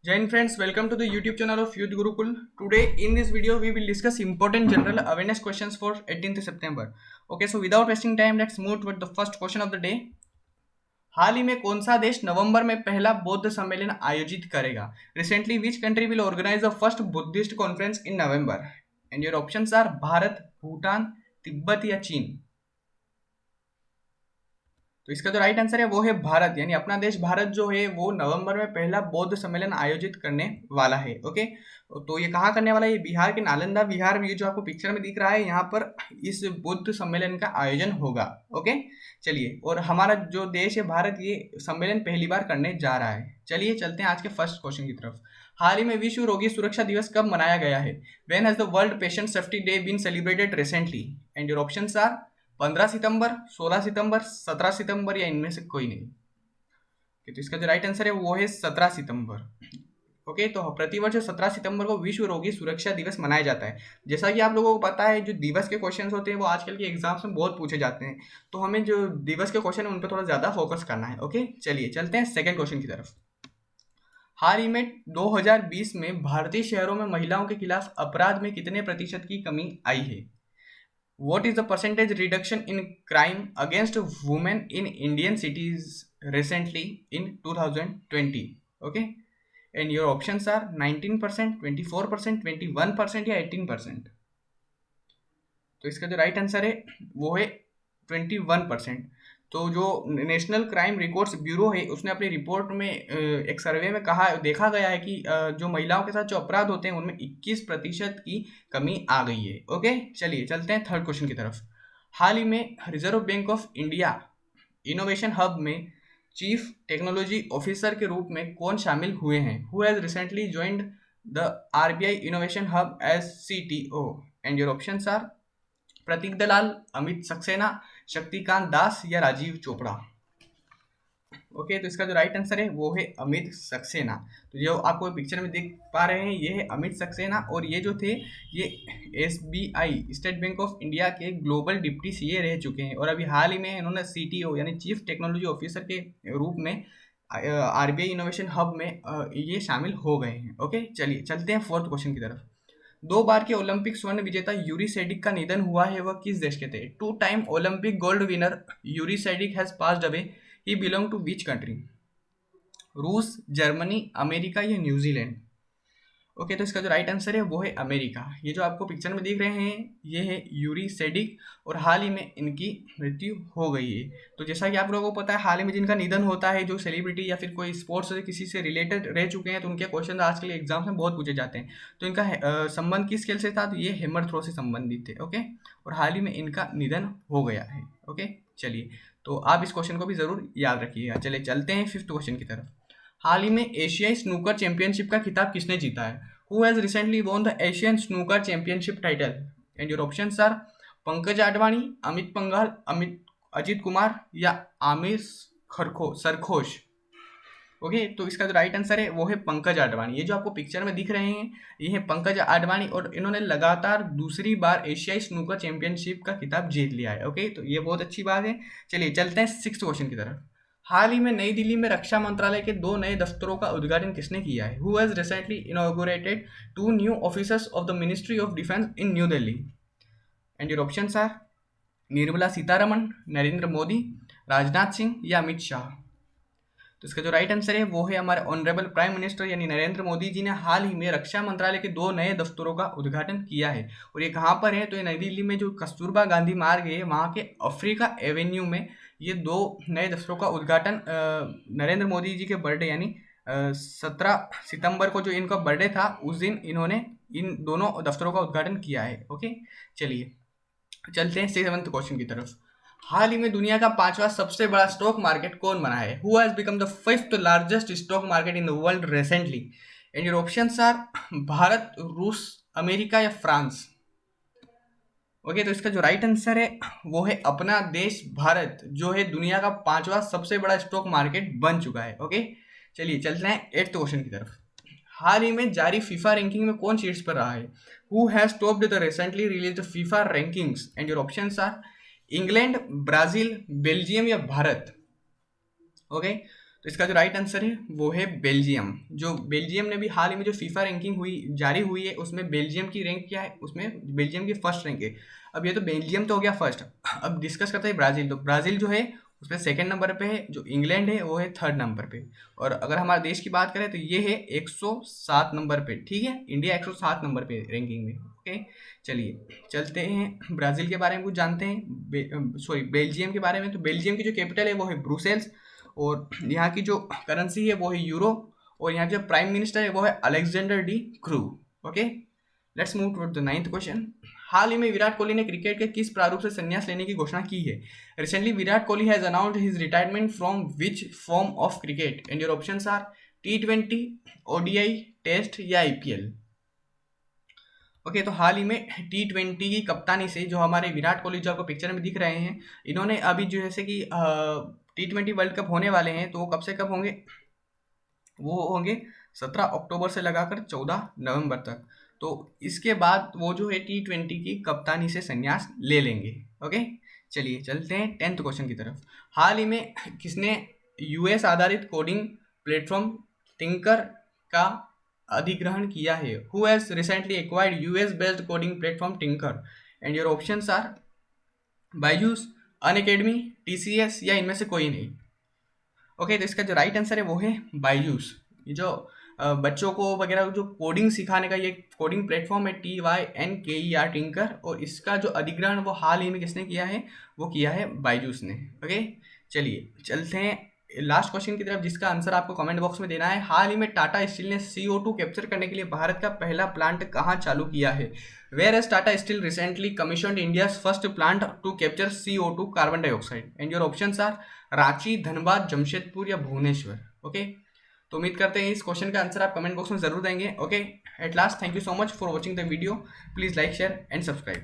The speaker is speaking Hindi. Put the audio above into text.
Jai Hind friends, welcome to the YouTube channel of Youth Gurukul. Today in this video we will discuss important general awareness questions for 18th September. Okay, so without wasting time, let's move to the first question of the day. हाल ही में कौन सा देश नवंबर में पहला बौद्ध सम्मेलन आयोजित करेगा? Recently, which country will organize the first Buddhist conference in November? And your options are Bharat, Bhutan, Tibet या चीन. तो इसका जो राइट आंसर है वो है भारत, यानी अपना देश भारत जो है वो नवंबर में पहला बौद्ध सम्मेलन आयोजित करने वाला है। ओके, तो ये कहाँ करने वाला है? ये बिहार के नालंदा विहार, ये जो आपको पिक्चर में दिख रहा है यहाँ पर इस बौद्ध सम्मेलन का आयोजन होगा। ओके, चलिए, और हमारा जो देश है भारत ये सम्मेलन पहली बार करने जा रहा है। चलिए चलते हैं आज के फर्स्ट क्वेश्चन की तरफ। हाल ही में विश्व रोगी सुरक्षा दिवस कब मनाया गया है? When has the world patient safety day been celebrated recently? And your options are 15 सितंबर, 16 सितंबर, 17 सितंबर या इनमें से कोई नहीं। तो इसका जो राइट आंसर है वो है 17 सितंबर। ओके, तो प्रतिवर्ष 17 सितंबर को विश्व रोगी सुरक्षा दिवस मनाया जाता है। जैसा कि आप लोगों को पता है, जो दिवस के क्वेश्चंस होते हैं वो आजकल के एग्जाम्स में बहुत पूछे जाते हैं, तो हमें जो दिवस के क्वेश्चन है उन पर थोड़ा ज़्यादा फोकस करना है। ओके, चलिए चलते हैं सेकेंड क्वेश्चन की तरफ। हाल ही में 2020 में भारतीय शहरों में महिलाओं के खिलाफ अपराध में कितने प्रतिशत की कमी आई है? What is the percentage reduction in crime against women in Indian cities recently in 2020? Okay, and your options are 19%, 24%, 21% या 18%. तो इसका जो राइट आंसर है वो है 21%। तो जो नेशनल क्राइम रिकॉर्ड्स ब्यूरो है उसने अपनी रिपोर्ट में एक सर्वे में कहा, देखा गया है कि जो महिलाओं के साथ जो अपराध होते हैं उनमें 21% की कमी आ गई है। ओके, चलिए चलते हैं थर्ड क्वेश्चन की तरफ। हाल ही में reserve bank of India innovation hub में चीफ टेक्नोलॉजी ऑफिसर के रूप में कौन शामिल हुए हैं? Who has recently joined the RBI innovation hub as CTO? And your options are Prateek Dalal, Amit Saxena, Shaktikanta Das या राजीव चोपड़ा। ओके, तो इसका जो राइट आंसर है वो है अमित सक्सेना। तो जो आपको पिक्चर में देख पा रहे हैं ये है अमित सक्सेना, और ये जो थे ये SBI state bank of India के ग्लोबल डिप्टी सीए रह चुके हैं, और अभी हाल ही में इन्होंने सीटीओ यानी चीफ टेक्नोलॉजी ऑफिसर के रूप में आरबीआई इनोवेशन हब में ये शामिल हो गए हैं। ओके, चलिए चलते हैं फोर्थ क्वेश्चन की तरफ। 2 बार के ओलंपिक स्वर्ण विजेता यूरी सेडिक का निधन हुआ है, वह किस देश के थे? 2 time Olympic gold winner Yuri Sedykh has passed away, he belong to which country? रूस, जर्मनी, अमेरिका या न्यूजीलैंड? ओके, तो इसका जो राइट आंसर है वो है अमेरिका। ये जो आपको पिक्चर में दिख रहे हैं ये है यूरी सेडिक, और हाल ही में इनकी मृत्यु हो गई है। तो जैसा कि आप लोगों को पता है, हाल ही में जिनका निधन होता है, जो सेलिब्रिटी या फिर कोई स्पोर्ट्स से किसी से रिलेटेड रह चुके हैं, तो उनके क्वेश्चन आजकल के एग्जाम्स में बहुत पूछे जाते हैं। तो इनका संबंध किस खेल से था? तो ये हैमर थ्रो से संबंधित थे। ओके, और हाल ही में इनका निधन हो गया है। ओके, चलिए, तो आप इस क्वेश्चन को भी जरूर याद रखिएगा। चलिए चलते हैं फिफ्थ क्वेश्चन की तरफ। हाल ही में एशियाई स्नूकर चैंपियनशिप का खिताब किसने जीता है? Who has recently won the Asian Snooker Championship title? And your options are Pankaj Advani, Amit Panghal, Ajit Kumar या आमिर सरखोश। ओके, तो इसका जो राइट आंसर है वो है पंकज आडवाणी। ये जो आपको पिक्चर में दिख रहे हैं ये है पंकज आडवाणी, और इन्होंने लगातार दूसरी बार एशियाई स्नूकर चैंपियनशिप का खिताब जीत लिया है। ओके, तो ये बहुत अच्छी बात है। चलिए चलते हैं सिक्स्थ क्वेश्चन की तरफ। हाल ही में नई दिल्ली में रक्षा मंत्रालय के 2 नए दफ्तरों का उद्घाटन किसने किया है? Who has recently inaugurated 2 new officers of the ministry of defence in New Delhi? And your options are Nirmala Sitharaman, Narendra Modi, Rajnath Singh या अमित शाह? तो इसका जो राइट आंसर है वो है हमारे ऑनरेबल प्राइम मिनिस्टर यानी नरेंद्र मोदी जी ने हाल ही में रक्षा मंत्रालय के 2 नए दफ्तरों का उद्घाटन किया है। और ये कहाँ पर है? तो ये नई दिल्ली में जो कस्तूरबा गांधी मार्ग है वहाँ के अफ्रीका एवेन्यू में ये 2 नए दफ्तरों का उद्घाटन नरेंद्र मोदी जी के बर्थडे यानी 17 सितंबर को जो इनका बर्थडे था उस दिन इन्होंने इन दोनों दफ्तरों का उद्घाटन किया है। ओके, चलिए चलते हैं सेवंथ क्वेश्चन की तरफ। हाल ही में दुनिया का 5वां सबसे बड़ा स्टॉक मार्केट कौन बना है? Who has become the 5th largest stock market in the world recently? And your options are Bharat, रूस, अमेरिका या फ्रांस? ओके, तो इसका जो राइट आंसर है वो है अपना देश भारत, जो है दुनिया का 5वां सबसे बड़ा स्टॉक मार्केट बन चुका है। ओके, चलिए चलते हैं 8th क्वेश्चन की तरफ। हाल ही में जारी फीफा रैंकिंग में कौन शीर्ष पर रहा है? Who has topped the recently released FIFA rankings? And your options are England, Brazil, Belgium या भारत? ओके, तो इसका जो राइट आंसर है वो है बेल्जियम। जो बेल्जियम ने भी हाल ही में जो फीफा रैंकिंग जारी हुई है उसमें बेल्जियम की रैंक क्या है, उसमें बेल्जियम की फर्स्ट रैंक है। अब ये तो बेल्जियम तो हो गया फर्स्ट, अब डिस्कस करते हैं ब्राज़ील। तो ब्राज़ील जो है उसमें सेकंड नंबर पे है, जो इंग्लैंड है वो है थर्ड नंबर पे। और अगर हमारे देश की बात करें तो ये है 107 नंबर पे, ठीक है, इंडिया 107 नंबर पे रैंकिंग में। ओके, चलिए चलते हैं ब्राज़ील के बारे में कुछ जानते हैं, सॉरी बेल्जियम के बारे में। तो बेल्जियम की जो कैपिटल है वो है ब्रुसेल्स, और यहाँ की जो करेंसी है वो है यूरो, और यहाँ जो प्राइम मिनिस्टर है वो है Alexander De Croo. Okay, let's move to the 9th question. हाल ही में विराट कोहली ने क्रिकेट के किस प्रारूप से संन्यास लेने की घोषणा की है? Recently Virat Kohli has announced his retirement from which form of cricket and your options are T20, ODI, test या IPL। ओके, तो हाल ही में T20 की कप्तानी से जो हमारे विराट कोहली जो आपको पिक्चर में दिख रहे हैं, इन्होंने अभी जो जैसे कि T20 वर्ल्ड कप होने वाले हैं, तो वो कब से कब होंगे? वो होंगे 17 अक्टूबर से लगाकर 14 नवंबर तक। तो इसके बाद वो जो है T20 की कप्तानी से संन्यास ले लेंगे। ओके, चलिए चलते हैं 10th क्वेश्चन की तरफ। हाल ही में किसने US आधारित कोडिंग प्लेटफॉर्म टिंकर का अधिग्रहण किया है? Who has recently acquired US based coding platform Tinker and your options are Byju's, Unacademy, TCS या इनमें से कोई नहीं। ओके, तो इसका जो राइट आंसर है वो है बायजूस। ये जो बच्चों को वगैरह जो कोडिंग सिखाने का ये कोडिंग प्लेटफॉर्म है TYNKER टिंकर, और इसका जो अधिग्रहण वो हाल ही में किसने किया है? वो किया है बायजूस ने। ओके, चलिए चलते हैं लास्ट क्वेश्चन की तरफ, जिसका आंसर आपको कमेंट बॉक्स में देना है। हाल ही में टाटा स्टील ने CO2 कैप्चर करने के लिए भारत का पहला प्लांट कहाँ चालू किया है? Where has Tata steel recently commissioned India's first plant to capture CO2 carbon dioxide and your options are Ranchi, Dhanbad, Jamshedpur या भुवनेश्वर। ओके, तो उम्मीद करते हैं इस क्वेश्चन का आंसर आप कमेंट बॉक्स में जरूर देंगे। Okay, at last thank you so much for watching the video. Please like, share and subscribe.